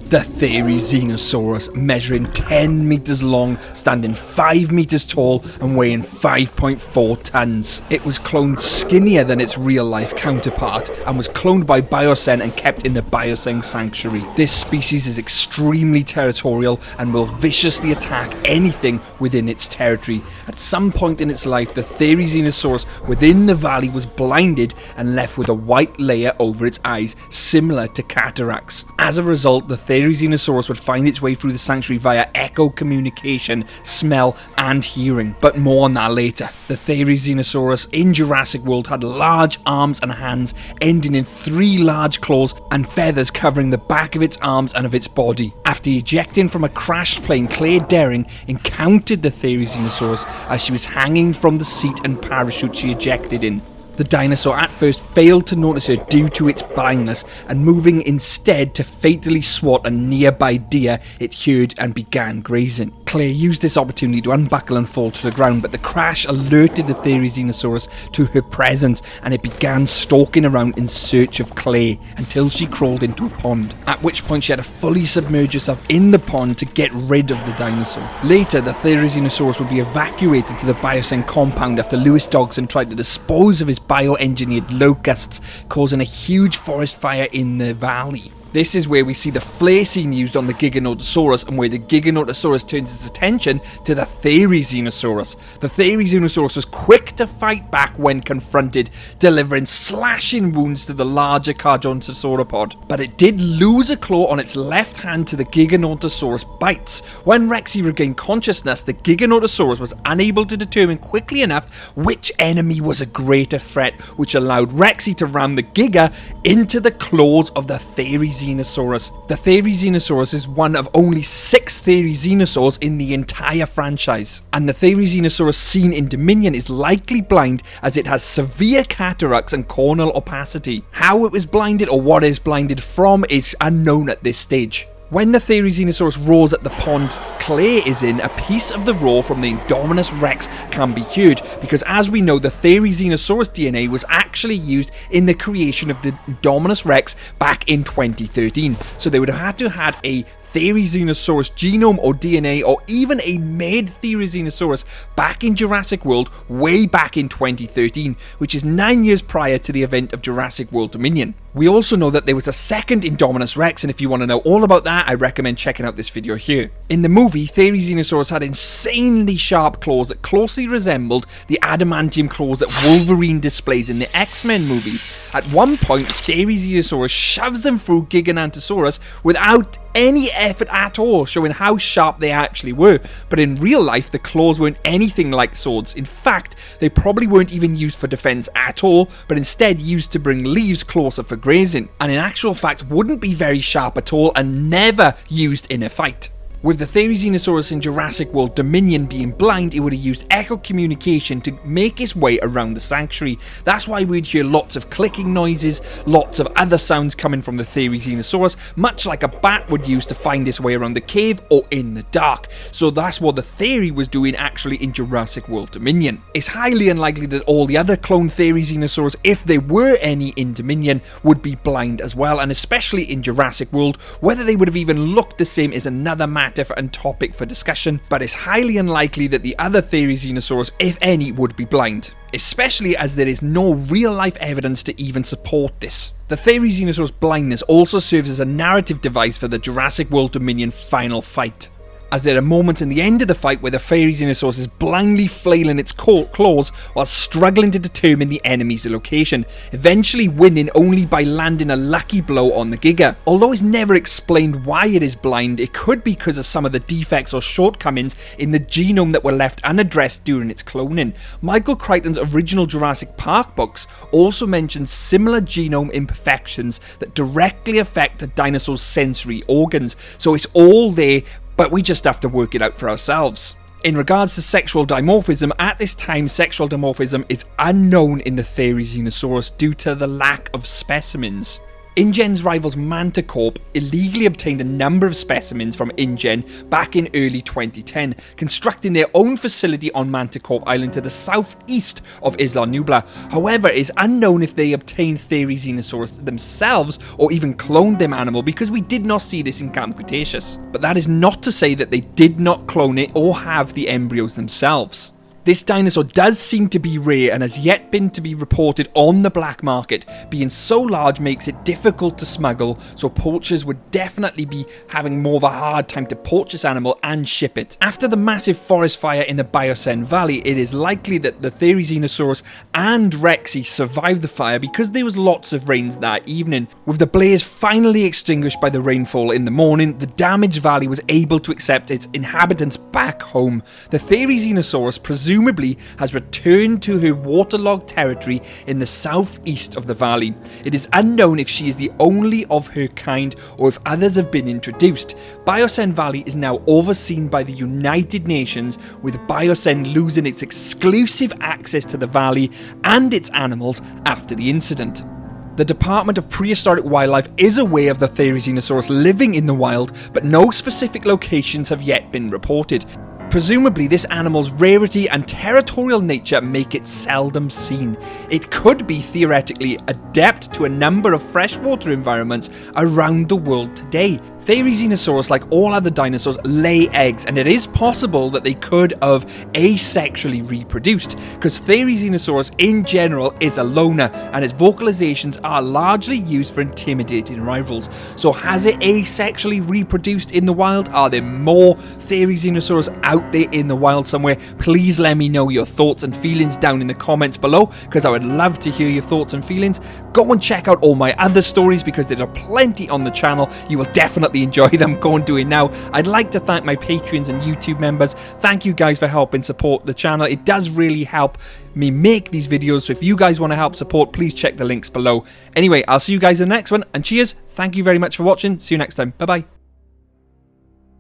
The therizinosaurus, measuring 10 meters long, standing 5 meters tall and weighing 5.4 tons. It was cloned skinnier than its real-life counterpart and was cloned by Biocen and kept in the Biocen sanctuary. This species is extremely territorial and will viciously attack anything within its territory. At some point in its life, the therizinosaurus within the valley was blinded and left with a white layer over its eyes, similar to cataracts. As a result, the therizinosaurus would find its way through the sanctuary via echo communication, smell and hearing. But more on that later. The therizinosaurus in Jurassic World had large arms and hands ending in 3 large claws and feathers covering the back of its arms and of its body. After ejecting from a crashed plane, Claire Deering encountered the therizinosaurus as she was hanging from the seat and parachute she ejected in. The dinosaur at first failed to notice her due to its blindness and moving instead to fatally swat a nearby deer it heard and began grazing. Claire used this opportunity to unbuckle and fall to the ground, but the crash alerted the therizinosaurus to her presence and it began stalking around in search of Claire until she crawled into a pond, at which point she had to fully submerge herself in the pond to get rid of the dinosaur. Later, the therizinosaurus would be evacuated to the Biocen compound after Lewis Dodgson tried to dispose of his bioengineered locusts, causing a huge forest fire in the valley. This is where we see the flare scene used on the giganotosaurus and where the giganotosaurus turns its attention to the therizinosaurus. The therizinosaurus was quick to fight back when confronted, delivering slashing wounds to the larger cardiodontosaurus, but it did lose a claw on its left hand to the giganotosaurus bites. When Rexy regained consciousness, the giganotosaurus was unable to determine quickly enough which enemy was a greater threat, which allowed Rexy to ram the giga into the claws of the therizinosaurus. The therizinosaurus is one of only 6 therizinosaurs in the entire franchise, and the therizinosaurus seen in Dominion is likely blind as it has severe cataracts and corneal opacity. How it was blinded or what it is blinded from is unknown at this stage. When the therizinosaurus roars at the pond Claire is in, a piece of the roar from the indominus rex can be heard, because as we know, the therizinosaurus DNA was actually used in the creation of the indominus rex back in 2013. So they would have had to have a therizinosaurus genome or DNA or even a made therizinosaurus back in Jurassic World way back in 2013, which is 9 years prior to the event of Jurassic World Dominion. We also know that there was a second Indominus Rex, and if you want to know all about that, I recommend checking out this video here. In the movie, Therizinosaurus had insanely sharp claws that closely resembled the adamantium claws that Wolverine displays in the X-Men movie. At one point, Therizinosaurus shoves them through Giganotosaurus without any effort at all, showing how sharp they actually were. But in real life, the claws weren't anything like swords. In fact, they probably weren't even used for defense at all, but instead used to bring leaves closer for grazing, and in actual fact wouldn't be very sharp at all and never used in a fight. With the Therizinosaurus in Jurassic World Dominion being blind, it would have used echo communication to make its way around the sanctuary. That's why we'd hear lots of clicking noises, lots of other sounds coming from the Therizinosaurus, much like a bat would use to find its way around the cave or in the dark. So that's what the Theri was doing actually in Jurassic World Dominion. It's highly unlikely that all the other clone Therizinosaurs, if there were any in Dominion, would be blind as well, and especially in Jurassic World, whether they would have even looked the same is another matter and topic for discussion, but it's highly unlikely that the other Therizinosaurs, if any, would be blind, especially as there is no real life evidence to even support this. The Therizinosaurus blindness also serves as a narrative device for the Jurassic World Dominion final fight, as there are moments in the end of the fight where the Therizinosaurus is blindly flailing its claws while struggling to determine the enemy's location, eventually winning only by landing a lucky blow on the Giga. Although it's never explained why it is blind, it could be because of some of the defects or shortcomings in the genome that were left unaddressed during its cloning. Michael Crichton's original Jurassic Park books also mention similar genome imperfections that directly affect a dinosaur's sensory organs, so it's all there, but we just have to work it out for ourselves. In regards to sexual dimorphism, at this time sexual dimorphism is unknown in the Therizinosaurus due to the lack of specimens. InGen's rivals Manticorp illegally obtained a number of specimens from InGen back in early 2010, constructing their own facility on Manticorp Island to the southeast of Isla Nublar. However, it is unknown if they obtained therizinosaurus themselves or even cloned them animal, because we did not see this in Camp Cretaceous. But that is not to say that they did not clone it or have the embryos themselves. This dinosaur does seem to be rare and has yet been to be reported on the black market. Being so large makes it difficult to smuggle, so poachers would definitely be having more of a hard time to poach this animal and ship it. After the massive forest fire in the Biosyn Valley, it is likely that the therizinosaurus and rexy survived the fire because there was lots of rains that evening. With the blaze finally extinguished by the rainfall in the morning, the damaged valley was able to accept its inhabitants back home. The therizinosaurus presumably has returned to her waterlogged territory in the southeast of the valley. It is unknown if she is the only of her kind or if others have been introduced. Biosyn Valley is now overseen by the United Nations, with Biosyn losing its exclusive access to the valley and its animals after the incident. The Department of Prehistoric Wildlife is aware of the therizinosaurus living in the wild, but no specific locations have yet been reported. Presumably, this animal's rarity and territorial nature make it seldom seen. It could be theoretically adept to a number of freshwater environments around the world today. Therizinosaurus, like all other dinosaurs, lay eggs, and it is possible that they could have asexually reproduced, because Therizinosaurus in general is a loner, and its vocalizations are largely used for intimidating rivals. So has it asexually reproduced in the wild? Are there more Therizinosaurus out there in the wild somewhere? Please let me know your thoughts and feelings down in the comments below, because I would love to hear your thoughts and feelings. Go and check out all my other stories, because there are plenty on the channel. You will definitely enjoy them. Go and do it now. I'd like to thank my Patreons and YouTube members. Thank you guys for helping support the channel. It does really help me make these videos, so if you guys want to help support, please check the links below. Anyway, I'll see you guys in the next one, and cheers. Thank you very much for watching. See you next time. Bye bye.